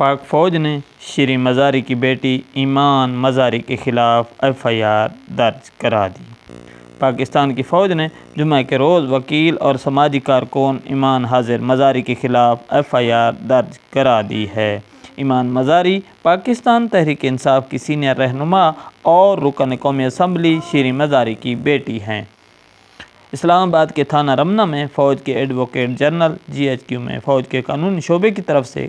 پاک فوج نے شیریں مزاری کی بیٹی ایمان مزاری کے خلاف FIR درج کرا دی۔ پاکستان کی فوج نے جمعہ کے روز وکیل اور سماجی کارکن ایمان حاضر مزاری کے خلاف FIR درج کرا دی ہے۔ ایمان مزاری پاکستان تحریک انصاف کی سینئر رہنما اور رکن قومی اسمبلی شیریں مزاری کی بیٹی ہیں۔ اسلام آباد کے تھانہ رمنا میں فوج کے ایڈوکیٹ جنرل GHQ میں فوج کے قانونی شعبے کی طرف سے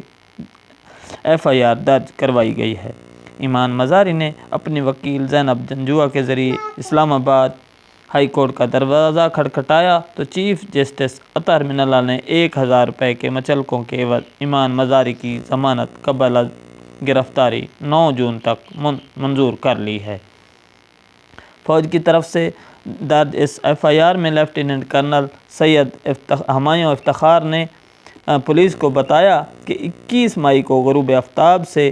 FIR درج کروائی گئی ہے۔ ایمان مزاری نے اپنی وکیل زینب جنجوعہ کے ذریعے اسلام آباد ہائی کورٹ کا دروازہ کھٹکھٹایا تو چیف جسٹس اطہر من اللہ نے 1000 روپے کے مچلقوں کے عوض ایمان مزاری کی ضمانت قبل از گرفتاری 9 جون تک منظور کر لی ہے۔ فوج کی طرف سے درج اس FIR میں لیفٹیننٹ کرنل سید ہمایوں افتخار نے پولیس کو بتایا کہ 21 مئی کو غروب آفتاب سے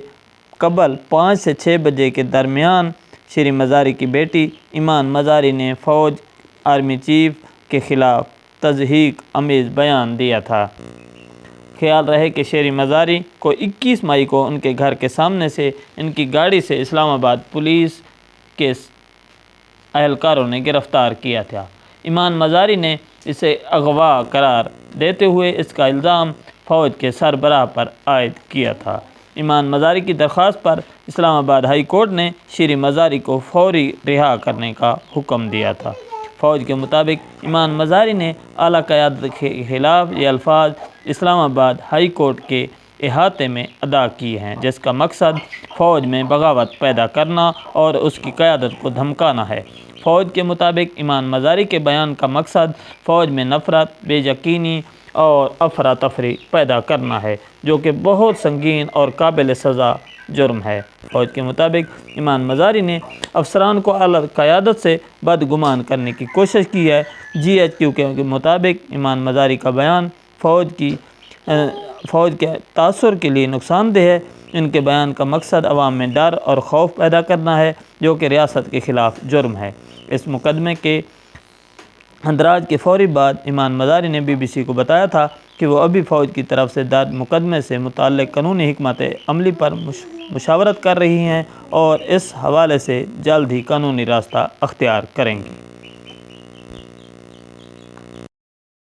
قبل 5 سے 6 بجے کے درمیان شیریں مزاری کی بیٹی ایمان مزاری نے فوج آرمی چیف کے خلاف تضحیک آمیز بیان دیا تھا۔ خیال رہے کہ شیریں مزاری کو 21 مئی کو ان کے گھر کے سامنے سے ان کی گاڑی سے اسلام آباد پولیس کے اہلکاروں نے گرفتار کیا تھا۔ ایمان مزاری نے اسے اغوا قرار دیتے ہوئے اس کا الزام فوج کے سربراہ پر عائد کیا تھا۔ ایمان مزاری کی درخواست پر اسلام آباد ہائی کورٹ نے شیریں مزاری کو فوری رہا کرنے کا حکم دیا تھا۔ فوج کے مطابق ایمان مزاری نے اعلیٰ قیادت کے خلاف یہ الفاظ اسلام آباد ہائی کورٹ کے احاطے میں ادا کیے ہیں، جس کا مقصد فوج میں بغاوت پیدا کرنا اور اس کی قیادت کو دھمکانا ہے۔ فوج کے مطابق ایمان مزاری کے بیان کا مقصد فوج میں نفرت، بے یقینی اور افراتفری پیدا کرنا ہے، جو کہ بہت سنگین اور قابل سزا جرم ہے۔ فوج کے مطابق ایمان مزاری نے افسران کو اعلیٰ قیادت سے بدگمان کرنے کی کوشش کی ہے۔ GHQ کے مطابق ایمان مزاری کا بیان فوج کے تاثر کے لیے نقصان دہ ہے۔ ان کے بیان کا مقصد عوام میں ڈر اور خوف پیدا کرنا ہے، جو کہ ریاست کے خلاف جرم ہے۔ اس مقدمے کے اندراج کے فوری بعد ایمان مزاری نے BBC کو بتایا تھا کہ وہ ابھی فوج کی طرف سے درج مقدمے سے متعلق قانونی حکمت عملی پر مشاورت کر رہی ہیں اور اس حوالے سے جلد ہی قانونی راستہ اختیار کریں گی۔